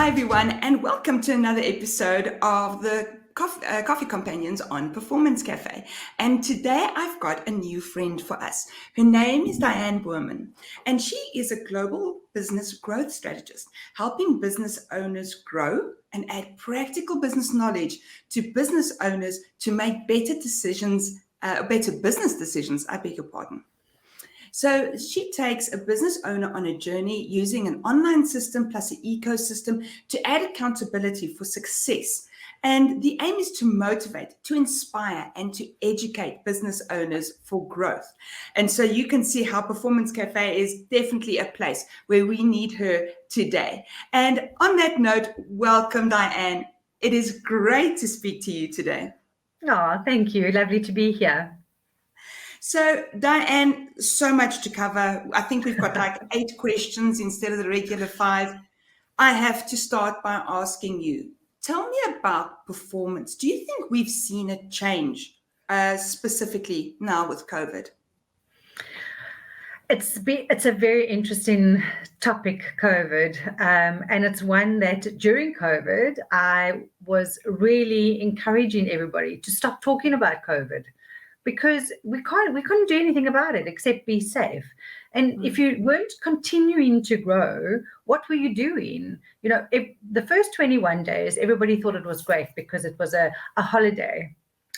Hi, everyone, and welcome to another episode of the Coffee Companions on Performance Cafe. And today I've got a new friend for us. Her name is Diane Boorman, and she is a global business growth strategist, helping business owners grow and add practical business knowledge to business owners to make better business decisions, I beg your pardon. So she takes a business owner on a journey using an online system plus an ecosystem to add accountability for success. And the aim is to motivate, to inspire, and to educate business owners for growth. And so you can see how Performance Cafe is definitely a place where we need her today. And on that note, welcome, Diane. It is great to speak to you today. Oh, thank you. Lovely to be here. So, Diane, so much to cover. I think we've got like 8 questions instead of the regular 5. I have to start by asking you, tell me about performance. Do you think we've seen a change specifically now with COVID? It's a very interesting topic, COVID, and it's one that during COVID, I was really encouraging everybody to stop talking about COVID. Because we couldn't do anything about it except be safe. And if you weren't continuing to grow, what were you doing? You know, if the first 21 days, everybody thought it was great because it was a holiday.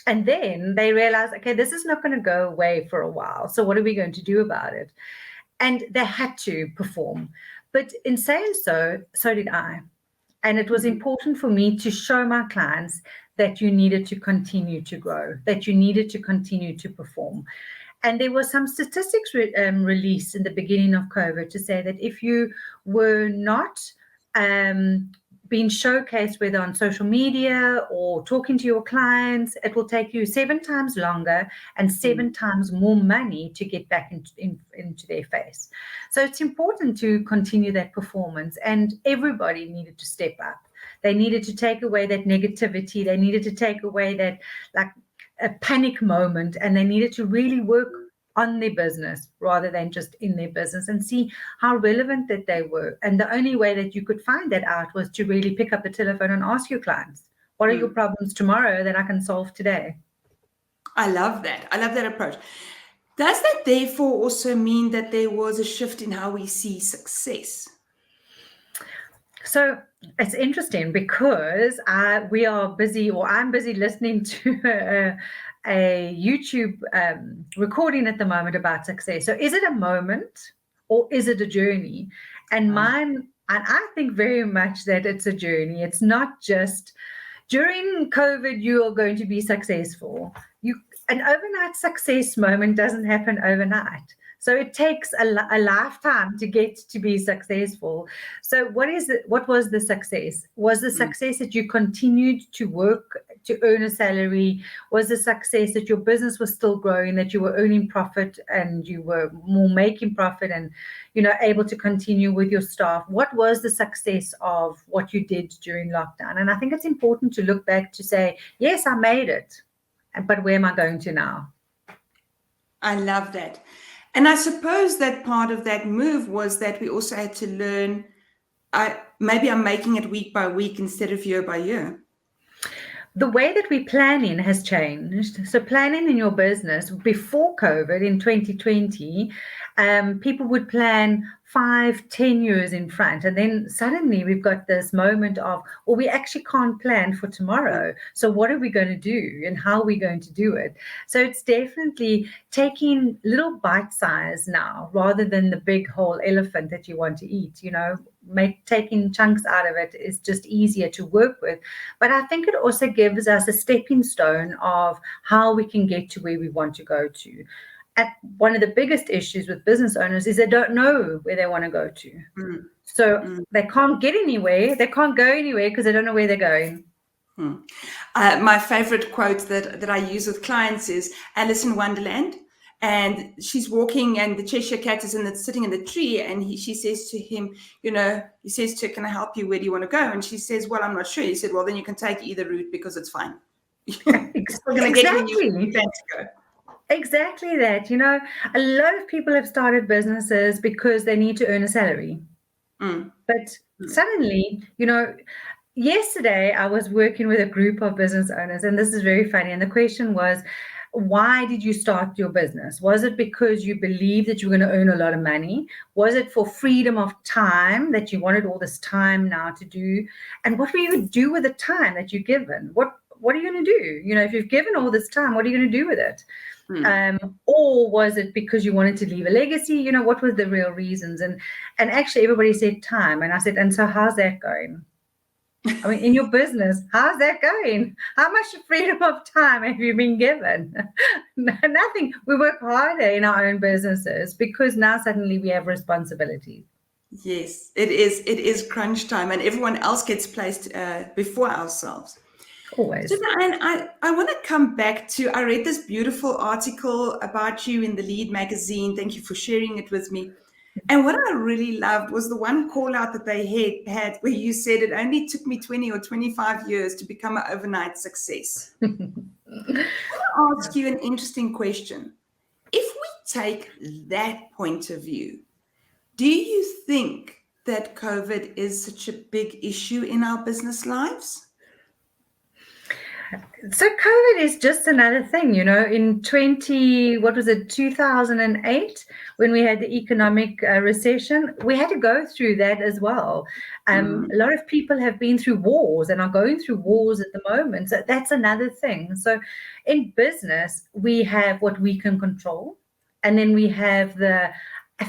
And then they realized, okay, this is not going to go away for a while. So what are we going to do about it? And they had to perform. But in saying so did I. And it was important for me to show my clients that you needed to continue to grow, that you needed to continue to perform. And there were some statistics released in the beginning of COVID to say that if you were not being showcased, whether on social media or talking to your clients, it will take you 7 times longer and 7 times more money to get back into their face. So it's important to continue that performance, and everybody needed to step up. They needed to take away that negativity. They needed to take away that like a panic moment, and they needed to really work on their business rather than just in their business and see how relevant that they were. And the only way that you could find that out was to really pick up the telephone and ask your clients, what are your problems tomorrow that I can solve today? I love that. I love that approach. Does that therefore also mean that there was a shift in how we see success? So it's interesting because we are busy, or I'm busy listening to a YouTube recording at the moment about success. So is it a moment or is it a journey? And I think very much that it's a journey. It's not just during COVID, you are going to be successful. An overnight success moment doesn't happen overnight. So it takes a lifetime to get to be successful. So what was the success? Was the success that you continued to work to earn a salary? Was the success that your business was still growing, that you were earning profit and you were more making profit and, able to continue with your staff? What was the success of what you did during lockdown? And I think it's important to look back to say, yes, I made it, but where am I going to now? I love that. And I suppose that part of that move was that we also had to learn, maybe I'm making it week by week instead of year by year. The way that we planning has changed. So planning in your business before COVID in 2020, people would plan 5-10 years in front. And then suddenly we've got this moment of, well, we actually can't plan for tomorrow. So what are we going to do and how are we going to do it? So it's definitely taking little bite size now rather than the big whole elephant that you want to eat, taking chunks out of it is just easier to work with. But I think it also gives us a stepping stone of how we can get to where we want to go to. And one of the biggest issues with business owners is they don't know where they want to go to. So they can't get anywhere. They can't go anywhere because they don't know where they're going. My favorite quote that I use with clients is Alice in Wonderland. And she's walking and the Cheshire cat is sitting in the tree. And she says to him, he says to her, can I help you? Where do you want to go? And she says, well, I'm not sure. He said, well, then you can take either route because it's fine. You're going to get where you plan to go. Exactly that. A lot of people have started businesses because they need to earn a salary. Mm. But suddenly, yesterday I was working with a group of business owners, and this is very funny. And the question was, why did you start your business? Was it because you believed that you were going to earn a lot of money? Was it for freedom of time, that you wanted all this time now to do? And what will you do with the time that you're given? What are you going to do? If you've given all this time, what are you going to do with it? Or was it because you wanted to leave a legacy? What was the real reasons? And actually everybody said time. And I said, and so how's that going? I mean, in your business, how's that going? How much freedom of time have you been given? Nothing. We work harder in our own businesses because now suddenly we have responsibilities. Yes, it is. It is crunch time, and everyone else gets placed before ourselves. Always. So, Diane, I want to come back to, I read this beautiful article about you in the Lead magazine. Thank you for sharing it with me. And what I really loved was the one call out that they had where you said it only took me 20 or 25 years to become an overnight success. I want to ask you an interesting question. If we take that point of view, do you think that COVID is such a big issue in our business lives? So COVID is just another thing, in 2008, when we had the economic recession, we had to go through that as well. A lot of people have been through wars and are going through wars at the moment. So that's another thing. So in business, we have what we can control, and then we have the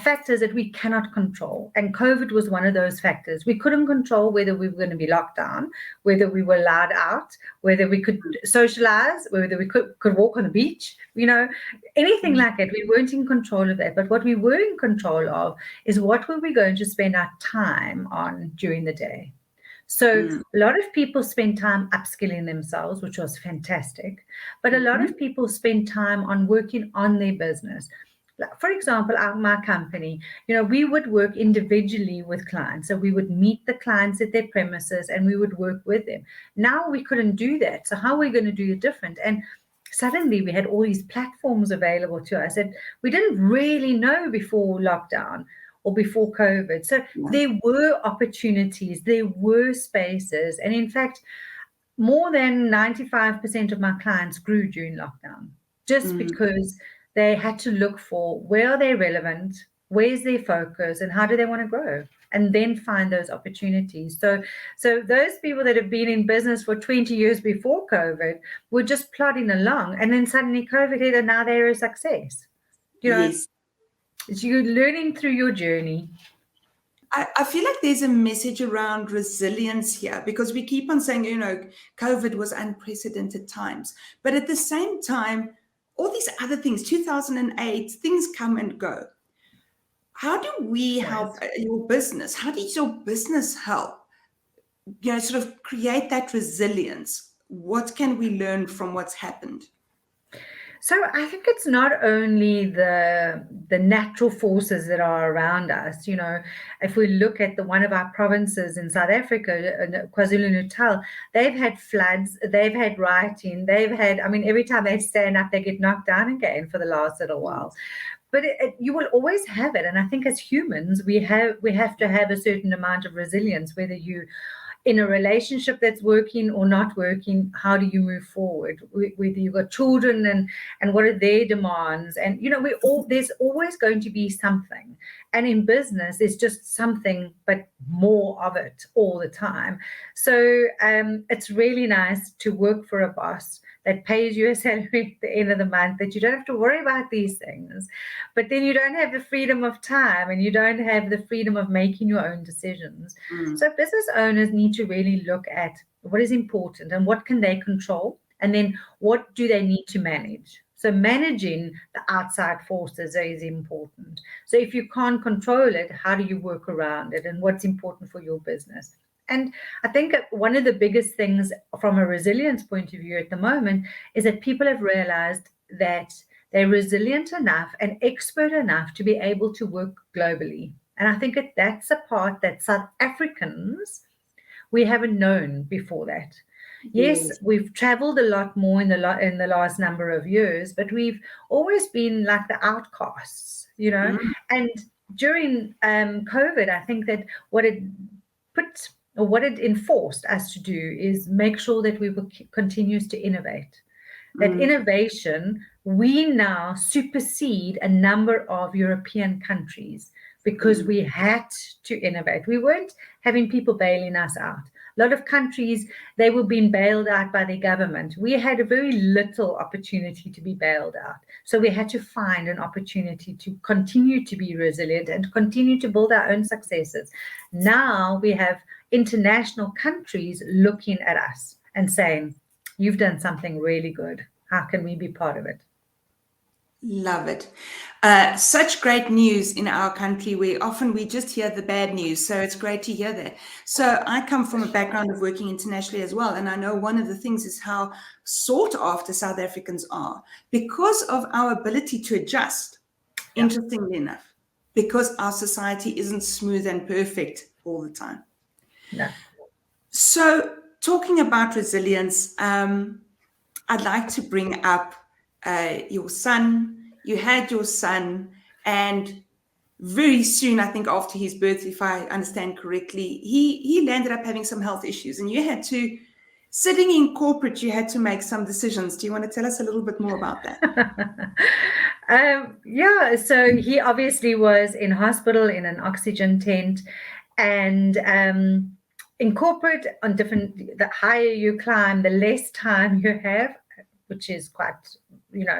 factors that we cannot control. And COVID was one of those factors. We couldn't control whether we were going to be locked down, whether we were allowed out, whether we could socialize, whether we could walk on the beach, anything like that. We weren't in control of that. But what we were in control of is what were we going to spend our time on during the day. So a lot of people spend time upskilling themselves, which was fantastic. But a lot of people spend time on working on their business. For example, my company, we would work individually with clients. So we would meet the clients at their premises and we would work with them. Now we couldn't do that. So how are we going to do it different? And suddenly we had all these platforms available to us that we didn't really know before lockdown or before COVID. So there were opportunities, there were spaces. And in fact, more than 95% of my clients grew during lockdown just because they had to look for where are they relevant, where's their focus, and how do they want to grow, and then find those opportunities. So those people that have been in business for 20 years before COVID were just plodding along, and then suddenly COVID hit, and now they're a success. Yes. You're learning through your journey. I feel like there's a message around resilience here because we keep on saying, COVID was unprecedented times. But at the same time, all these other things, 2008, things come and go. How do we help your business? How does your business help, sort of create that resilience? What can we learn from what's happened? So I think it's not only the natural forces that are around us. If we look at one of our provinces in South Africa, KwaZulu-Natal, they've had floods, they've had rioting, every time they stand up, they get knocked down again for the last little while. But you will always have it. And I think as humans, we have to have a certain amount of resilience, whether you in a relationship that's working or not working, how do you move forward? Whether you've got children and what are their demands? And, there's always going to be something. And in business, it's just something, but more of it all the time. So it's really nice to work for a boss that pays you a salary at the end of the month, that you don't have to worry about these things. But then you don't have the freedom of time and you don't have the freedom of making your own decisions. So business owners need to really look at what is important and what can they control, and then what do they need to manage. So managing the outside forces is important. So if you can't control it, how do you work around it, and what's important for your business? And I think one of the biggest things from a resilience point of view at the moment is that people have realized that they're resilient enough and expert enough to be able to work globally. And I think that's a part that South Africans, we haven't known before that. Yes, we've traveled a lot more in the last number of years, but we've always been like the outcasts, and during COVID, I think that what it enforced us to do is make sure that we were continues to innovate. That innovation, we now supersede a number of European countries because we had to innovate. We weren't having people bailing us out. A lot of countries, they were being bailed out by their government. We had a very little opportunity to be bailed out. So we had to find an opportunity to continue to be resilient and continue to build our own successes. Now we have international countries looking at us and saying, you've done something really good. How can we be part of it? Love it. Such great news in our country where often we just hear the bad news. So it's great to hear that. So I come from a background of working internationally as well. And I know one of the things is how sought after South Africans are because of our ability to adjust, interestingly enough, because our society isn't smooth and perfect all the time. No. So talking about resilience, I'd like to bring up your son. You had your son, and very soon, I think after his birth, if I understand correctly, he landed up having some health issues, and you had to, sitting in corporate, you had to make some decisions. Do you want to tell us a little bit more about that? So he obviously was in hospital in an oxygen tent, and in corporate, the higher you climb, the less time you have, which is quite,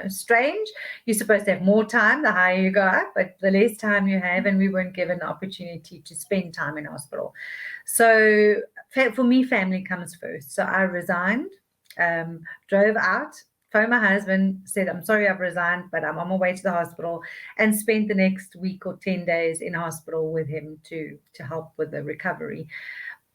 strange. You're supposed to have more time the higher you go up, but the less time you have, and we weren't given the opportunity to spend time in hospital. So for me, family comes first. So I resigned, drove out, phoned my husband, said, I'm sorry I've resigned, but I'm on my way to the hospital, and spent the next week or 10 days in hospital with him to help with the recovery.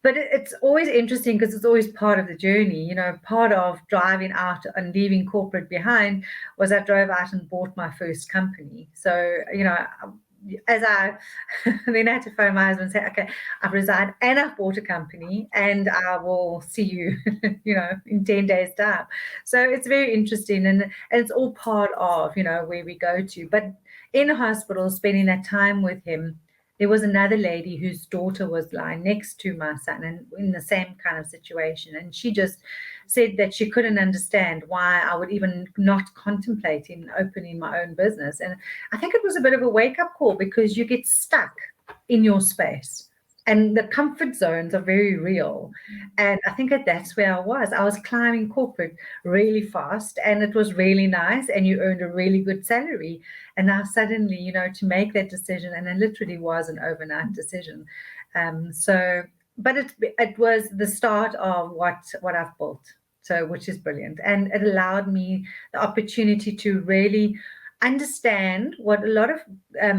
But it's always interesting because it's always part of the journey. Part of driving out and leaving corporate behind was I drove out and bought my first company. So, as I then had to phone my husband and say, okay, I've resigned and I've bought a company and I will see you, in 10 days' time. So it's very interesting. And it's all part of, where we go to. But in hospital, spending that time with him, there was another lady whose daughter was lying next to my son and in the same kind of situation. And she just said that she couldn't understand why I would even not contemplate in opening my own business. And I think it was a bit of a wake-up call because you get stuck in your space. And the comfort zones are very real. And I think that's where I was. I was climbing corporate really fast and it was really nice and you earned a really good salary. And now suddenly, to make that decision, and it literally was an overnight decision. But it was the start of what I've built. So, which is brilliant. And it allowed me the opportunity to really understand what a lot of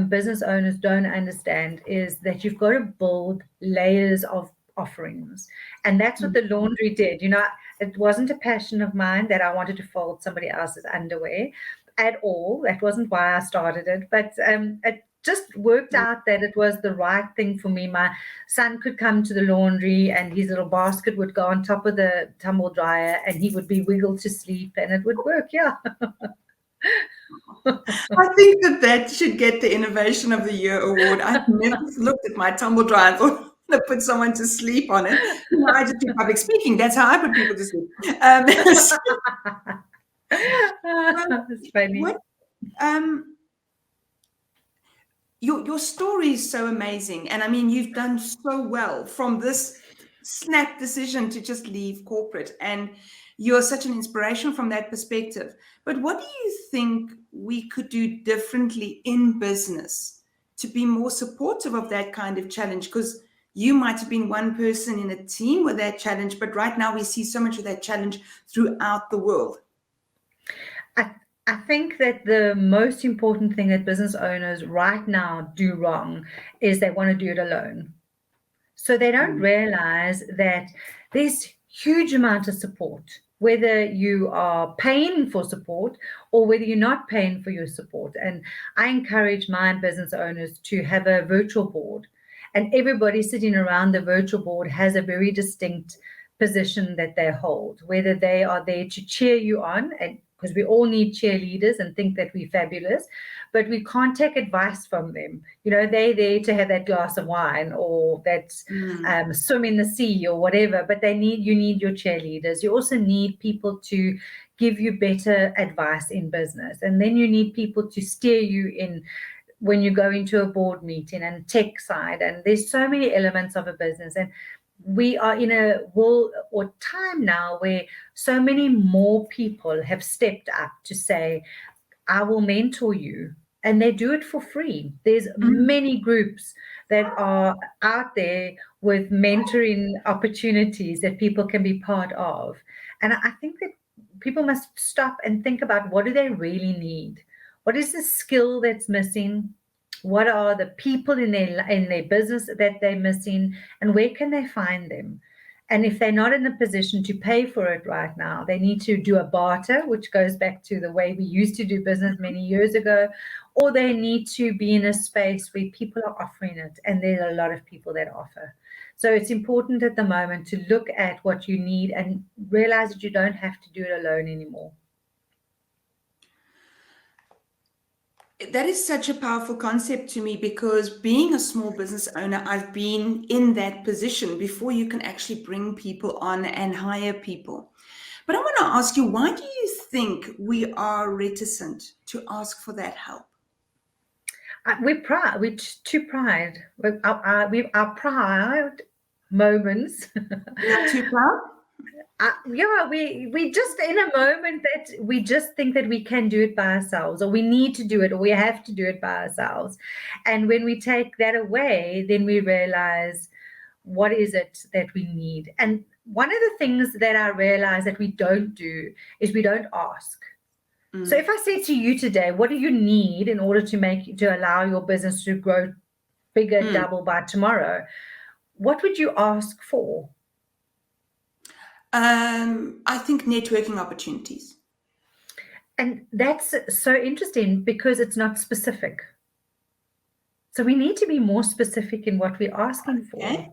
business owners don't understand is that you've got to build layers of offerings. And that's what the laundry did. It wasn't a passion of mine that I wanted to fold somebody else's underwear at all. That wasn't why I started it. But it just worked out that it was the right thing for me. My son could come to the laundry and his little basket would go on top of the tumble dryer and he would be wiggled to sleep and it would work. Yeah. I think that should get the Innovation of the Year award. I've never looked at my tumble dryer and thought, I'm going to put someone to sleep on it. I just do public speaking. That's how I put people to sleep. That's funny. Your story is so amazing. And I mean, you've done so well from this snap decision to just leave corporate. And you're such an inspiration from that perspective. But what do you think we could do differently in business to be more supportive of that kind of challenge? Because you might have been one person in a team with that challenge, but right now we see so much of that challenge throughout the world. I think that the most important thing that business owners right now do wrong is they want to do it alone. So they don't realize that there's huge amount of support, whether you are paying for support or whether you're not paying for your support. And I encourage my business owners to have a virtual board, and everybody sitting around the virtual board has a very distinct position that they hold, whether they are there to cheer you on, and because we all need cheerleaders and think that we're fabulous, but we can't take advice from them. They're there to have that glass of wine or that swim in the sea or whatever, but you need your cheerleaders. You also need people to give you better advice in business. And then you need people to steer you in when you go into a board meeting and tech side. And there's so many elements of a business. And we are in a world or time now where so many more people have stepped up to say, I will mentor you. And they do it for free. There's many groups that are out there with mentoring opportunities that people can be part of. And I think that people must stop and think about, what do they really need? What is the skill that's missing? What are the people in their business that they're missing? And where can they find them? And if they're not in a position to pay for it right now, they need to do a barter, which goes back to the way we used to do business many years ago, or they need to be in a space where people are offering it. And there are a lot of people that offer. So it's important at the moment to look at what you need and realize that you don't have to do it alone anymore. That is such a powerful concept to me, because being a small business owner, I've been in that position before you can actually bring people on and hire people. But I want to ask you, why do you think we are reticent to ask for that help? We're too pride. Our proud moments. You're too proud? We just in a moment that we just think that we can do it by ourselves, or we need to do it, or we have to do it by ourselves. And when we take that away, then we realize, what is it that we need? And one of the things that I realize that we don't do is we don't ask. So if I say to you today, what do you need in order to allow your business to grow bigger, double by tomorrow? What would you ask for? I think networking opportunities. And that's so interesting, because it's not specific. So we need to be more specific in what we're asking for. Okay.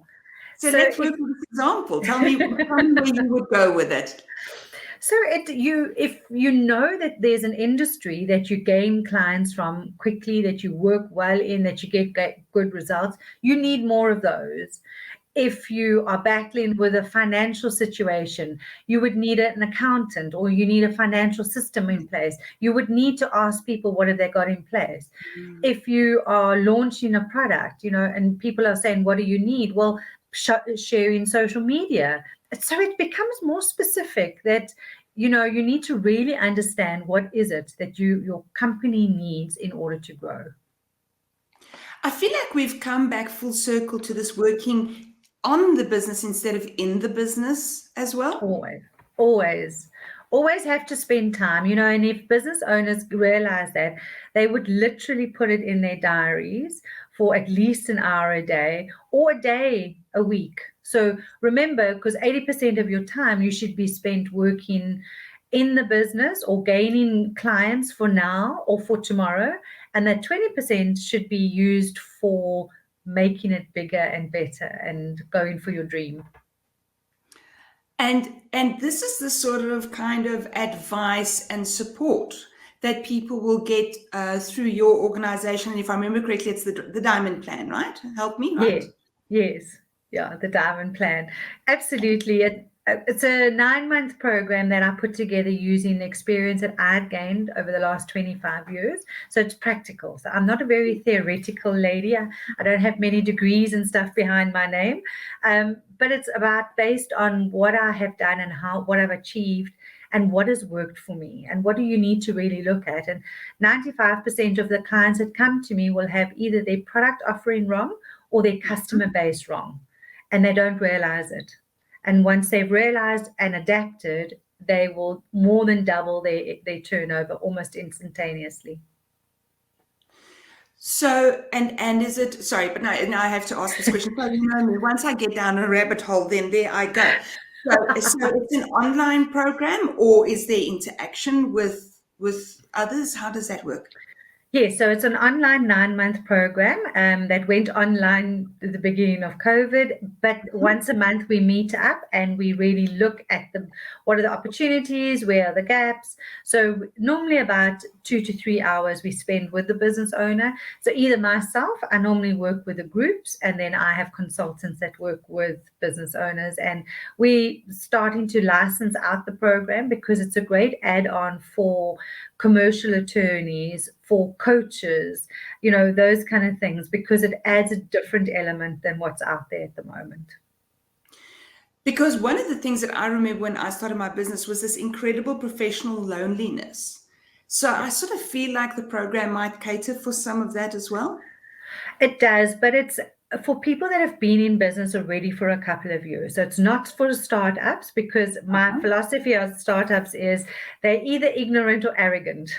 So let's work with this example. Tell me where you would go with it. So if you know that there's an industry that you gain clients from quickly, that you work well in, that you get good results, you need more of those. If you are battling with a financial situation, you would need an accountant, or you need a financial system in place. You would need to ask people, what have they got in place? If you are launching a product, and people are saying, what do you need? Well, sharing social media. So it becomes more specific that, you need to really understand what is it that your company needs in order to grow. I feel like we've come back full circle to this working on the business instead of in the business as well. Always have to spend time, and if business owners realize that, they would literally put it in their diaries for at least an hour a day, or a day a week. So remember, because 80% of your time you should be spent working in the business or gaining clients for now or for tomorrow, and that 20% should be used for making it bigger and better and going for your dream. And this is the sort of kind of advice and support that people will get through your organization. And if I remember correctly, it's the Diamond Plan, right? Help me, right? Yes. Yeah, the Diamond Plan. Absolutely. It's a 9-month program that I put together using the experience that I've gained over the last 25 years. So it's practical. So I'm not a very theoretical lady. I don't have many degrees and stuff behind my name. But it's based on what I have done and what I've achieved and what has worked for me and what do you need to really look at. And 95% of the clients that come to me will have either their product offering wrong or their customer base wrong, and they don't realize it. And once they've realized and adapted, they will more than double their turnover almost instantaneously. So, and is it, sorry, but now I have to ask this question. So, once I get down a rabbit hole, then there I go. So it's an online program, or is there interaction with others? How does that work? Yes, so it's an online 9-month program that went online at the beginning of COVID. But once a month we meet up and we really look at what are the opportunities, where are the gaps. So normally about 2 to 3 hours we spend with the business owner. So either myself, I normally work with the groups, and then I have consultants that work with business owners. And we starting to license out the program because it's a great add-on for commercial attorneys, for coaches, those kind of things, because it adds a different element than what's out there at the moment. Because one of the things that I remember when I started my business was this incredible professional loneliness. So I sort of feel like the program might cater for some of that as well. It does, but it's for people that have been in business already for a couple of years. So it's not for startups, because my philosophy of startups is they're either ignorant or arrogant.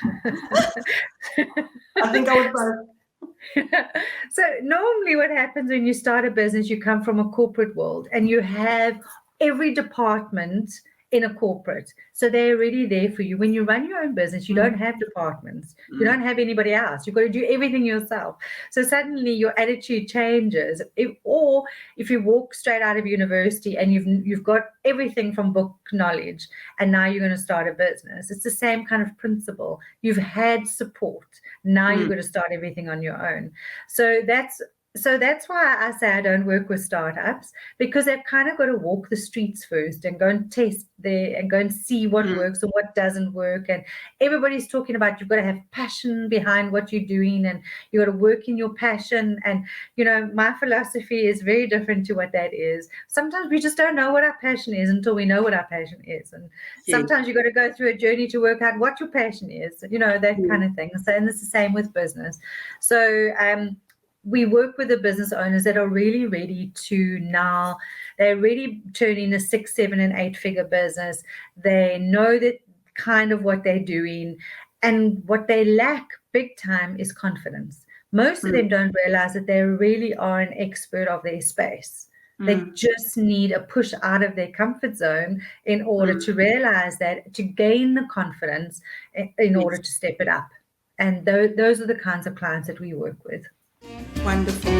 I think I would both. So normally what happens when you start a business, you come from a corporate world and you have every department in a corporate. So they're already there for you. When you run your own business, you don't have departments. You don't have anybody else. You've got to do everything yourself. So suddenly your attitude changes. If you walk straight out of university and you've got everything from book knowledge, and now you're going to start a business, it's the same kind of principle. You've had support. Now you've got to start everything on your own. So that's why I say I don't work with startups, because they've kind of got to walk the streets first and go and test there and go and see what works and what doesn't work. And everybody's talking about you've got to have passion behind what you're doing, and you've got to work in your passion. And, my philosophy is very different to what that is. Sometimes we just don't know what our passion is until we know what our passion is. And sometimes you've got to go through a journey to work out what your passion is, that kind of thing. So, and it's the same with business. So, we work with the business owners that are really ready to now. They're really turning a 6, 7, and 8-figure business. They know that kind of what they're doing, and what they lack big time is confidence. Most of them don't realize that they really are an expert of their space. They just need a push out of their comfort zone in order to realize that, to gain the confidence in order to step it up. And those are the kinds of clients that we work with. Wonderful.